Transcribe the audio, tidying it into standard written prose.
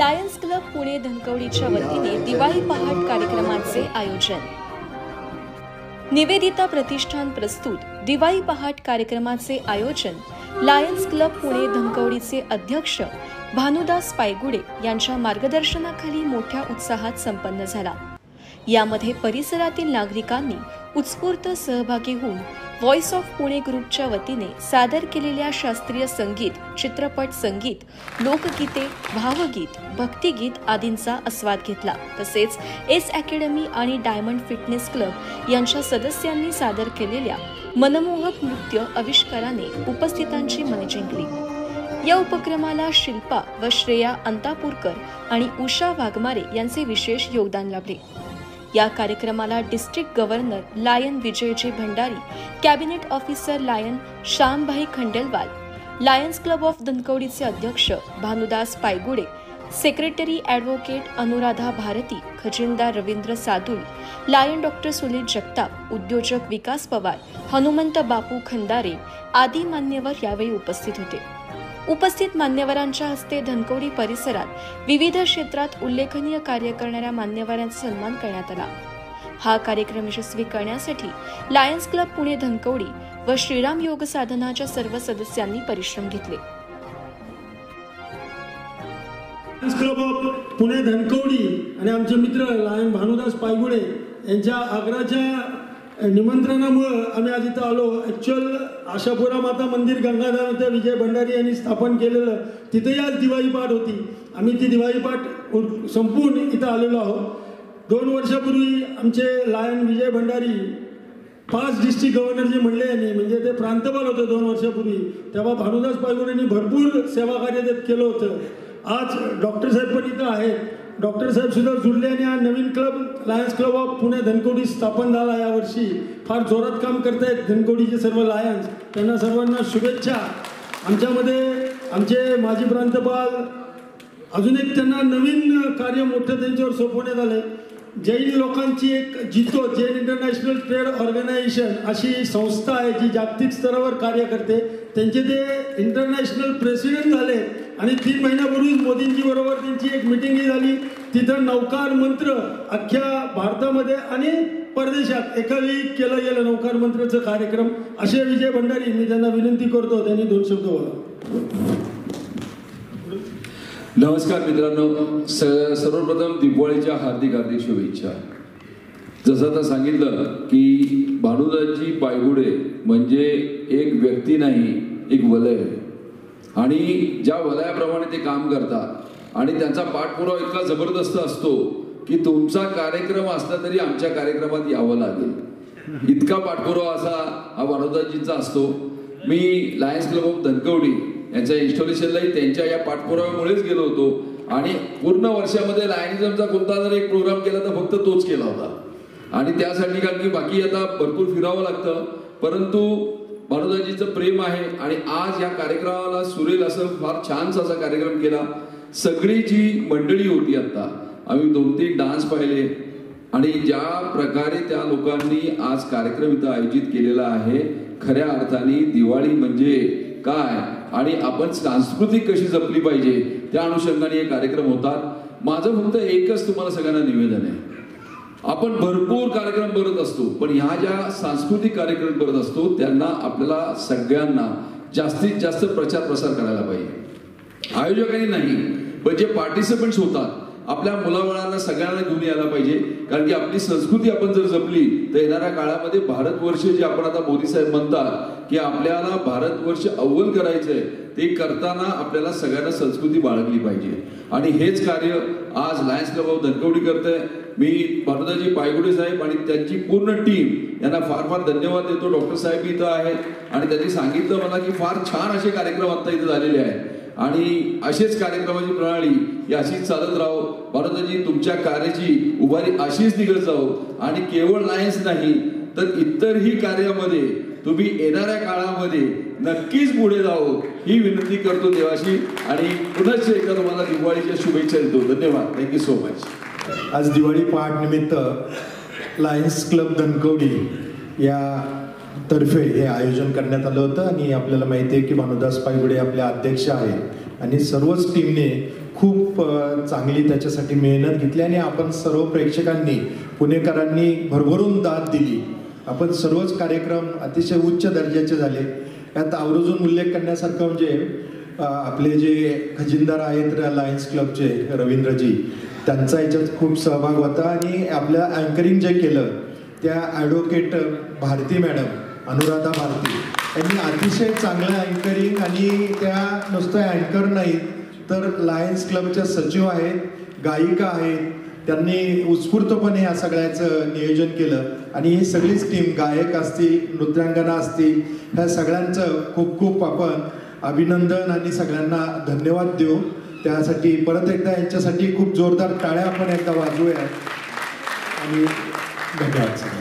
Lions club Pune धनकवडीच्या वतीने दिवाळी पहाट कार्यक्रमाचे आयोजन। निवेदिता प्रतिष्ठान प्रस्तुत दिवाळी पहाट कार्यक्रमाचे आयोजन लायन्स क्लब पुणे धनकवडीचे अध्यक्ष भानुदास पायगुडे यांच्या मार्गदर्शनाखाली मोठ्या उत्साहात संपन्न झाला। यामध्ये परिसरातील नागरिकांनी उत्स्फूर्त सहभागी होऊन व्हॉइस ऑफ पुणे ग्रुपच्या वतीने सादर केलेल्या शास्त्रीय संगीत, चित्रपट संगीत, लोकगीते, भावगीत, भक्तिगीत आदींचा आस्वाद घेतला। तसेच एस अकॅडमी आणि डायमंड फिटनेस क्लब यांच्या सदस्यांनी सादर केलेल्या मनमोहक नृत्य आविष्काराने उपस्थितांची मने जिंकली। या उपक्रमाला शिल्पा व श्रेया अंतापूरकर आणि उषा वाघमारे यांचे विशेष योगदान लाभले। या कार्यक्रमाला district governor Lion Vijayji Bhandari, cabinet officer Lion Shyambhai Khandelwal, Lions club of धनकवडीचे अध्यक्ष भानुदास पायगुडे, सेक्रेटरी ॲडव्होकेट अनुराधा भारती, खजिनदार रवींद्र सादुल, लायन डॉक्टर सुनील जगताप, उद्योजक विकास पवार, हनुमंत बापू खंदारे आदी मान्यवर यावेळी उपस्थित होते। उपस्थित मान्यवरांच्या हस्ते धनकवडी परिसरात विविध क्षेत्रात उल्लेखनीय कार्य करणाऱ्या मान्यवरांचा सन्मान करण्यात आला। हा कार्यक्रम यशस्वी करण्यासाठी लायन्स क्लब पुणे धनकवडी व श्रीराम योग साधनाच्या सर्व सदस्यांनी परिश्रम घेतले। Lions club of Pune Dhankawadi आणि आमचे मित्र लायन भानुदास पायगुडे यांच्या आग्राच्या निमंत्रणामुळे आम्ही आज इथं आलो। ॲक्च्युअल आशापुरा माता मंदिर गंगाधाम इथं विजय भंडारी यांनी स्थापन केलेलं, तिथेही आज दिवाळी पाठ होती। आम्ही ती दिवाळी पाठ संपून इथं आलेलो आहोत। 2 वर्षापूर्वी आमचे लायन विजय भंडारी 5 डिस्ट्रिक्ट गव्हर्नर जे म्हणले यांनी, म्हणजे ते प्रांतपाल होते 2 वर्षापूर्वी, तेव्हा भानुदास पायगुडेंनी भरपूर सेवा कार्य केलं होतं। आज डॉक्टर साहेब पण इथं आहेत, डॉक्टर साहेब सुद्धा जुळले आणि हा नवीन club Lions club of Pune Dhankawadi स्थापन झाला। यावर्षी फार जोरात काम करतायत धनकवडीचे सर्व लायन्स, त्यांना सर्वांना शुभेच्छा। आमच्यामध्ये आमचे माजी प्रांतपाल अजून एक त्यांना नवीन कार्य मोठं त्यांच्यावर सोपवण्यात आलंय। जैन लोकांची एक जितो जैन इंटरनॅशनल ट्रेड ऑर्गनायझेशन अशी संस्था आहे जी जागतिक स्तरावर कार्य करते। त्यांचे ते इंटरनॅशनल प्रेसिडेंट झाले आणि 3 महिन्यापूर्वीच मोदींची बरोबर त्यांची एक मीटिंगही झाली। तिथं नौकार मंत्र अख्ख्या भारतामध्ये आणि परदेशात एकावेळी केलं गेलं नौकार मंत्राचा कार्यक्रम। असे विजय भंडारी, मी त्यांना विनंती करतो त्यांनी 2 शब्द बोला। नमस्कार मित्रांनो, सर्वप्रथम दिवाळीच्या हार्दिक हार्दिक शुभेच्छा। जसं आता सांगितलं की भानुदासजी पायगुडे म्हणजे एक व्यक्ती नाही, एक वलय आहे आणि ज्या वलयाप्रमाणे ते काम करतात आणि त्यांचा पाठपुरावा इतका जबरदस्त असतो की तुमचा कार्यक्रम असला तरी आमच्या कार्यक्रमात यावं लागेल, इतका पाठपुरावा असा हा भानुदासजींचा असतो। मी लायन्स क्लब ऑफ धनकवडी यांच्या इन्स्टॉलेशनलाही त्यांच्या या पाठपुराव्यामुळेच गेलो होतो आणि पूर्ण वर्षामध्ये लायनिझमचा कोणता जर एक प्रोग्राम केला तर फक्त तोच केला होता आणि त्यासाठी कारण की बाकी आता भरपूर फिरावं लागतं, परंतु भानुदासजींचं प्रेम आहे आणि आज या कार्यक्रमाला सुरेल असं फार छानसा असा कार्यक्रम केला। सगळी जी मंडळी होती, आता आम्ही 2-3 डान्स पाहिले आणि ज्या प्रकारे त्या लोकांनी आज कार्यक्रम इथं आयोजित केलेला आहे, खऱ्या अर्थाने दिवाळी म्हणजे काय आणि आपण सांस्कृतिक कशी जपली पाहिजे त्या अनुषंगाने हे कार्यक्रम होतात। माझं फक्त एकच तुम्हाला सगळ्यांना निवेदन आहे, आपण भरपूर कार्यक्रम करत असतो पण ह्या ज्या सांस्कृतिक कार्यक्रम करत असतो त्यांना आपल्याला सगळ्यांना जास्तीत जास्त प्रचार प्रसार करायला पाहिजे। आयोजकांनी नाही पण जे पार्टिसिपंट्स होतात आपल्या मुलाबाळांना सगळ्यांना घेऊन यायला पाहिजे, कारण की आपली संस्कृती आपण जर जपली तर येणाऱ्या काळामध्ये भारतवर्ष जे आपण आता मोदी साहेब म्हणतात की आपल्याला भारतवर्ष अव्वल करायचंय, ते करताना आपल्याला सगळ्यांना संस्कृती बाळगली पाहिजे आणि हेच कार्य आज लायन्स क्लब ऑफ धनकवडी करतंय। मी भानुदासजी पायगुडे साहेब आणि त्यांची पूर्ण टीम यांना फार फार धन्यवाद देतो। डॉक्टर साहेब इथं आहेत आणि त्यांनी सांगितलं मला की फार छान असे कार्यक्रम आता इथं झालेले आहेत आणि असेच कार्यक्रमाची प्रणाली ही अशीच चालत राहो। भानुदासजी तुमच्या कार्याची उभारी अशीच निघत जाओ आणि केवळ लायन्स नाही तर इतरही कार्यामध्ये तुम्ही येणाऱ्या काळामध्ये नक्कीच पुढे जाओ ही विनंती करतो देवाशी आणि पुनश्च एकदा तुम्हाला दिवाळीच्या शुभेच्छा देतो। धन्यवाद, थँक्यू सो मच। आज दिवाळी पहाट निमित्त लायन्स क्लब धनकवडी या तर्फे हे आयोजन करण्यात आलं होतं आणि आपल्याला माहिती आहे की भानुदास पायगुडे आपले अध्यक्ष आहेत आणि सर्वच टीमने खूप खूप चांगली त्याच्यासाठी मेहनत घेतली आणि आपण सर्व प्रेक्षकांनी पुणेकरांनी भरभरून दाद दिली. आपण सर्वच कार्यक्रम अतिशय उच्च दर्जाचे झाले. यात आवर्जून उल्लेख करण्यासारखं म्हणजे आपले जे खजिनदार आहेत लायन्स क्लबचे रवींद्रजी, त्यांचा याच्यात खूप सहभाग होता. आणि आपल्या अँकरिंग जे केलं त्या ॲडव्होकेट भारती मॅडम, अनुराधा भारती यांनी अतिशय चांगलं अँकरिंग, आणि त्या नुसतं अँकर नाही तर लायन्स क्लबच्या सचिव आहेत, गायिका आहेत, त्यांनी उत्स्फूर्तपणे या सगळ्याचं नियोजन केलं. आणि ही सगळीच टीम, गायक असतील, नृत्यांगना असतील, ह्या सगळ्यांचं खूप खूप आपण अभिनंदन आणि सगळ्यांना धन्यवाद देऊ. त्यासाठी परत एकदा यांच्यासाठी खूप जोरदार टाळ्या आपण एकदा वाजवूया. आणि धन्यवाद.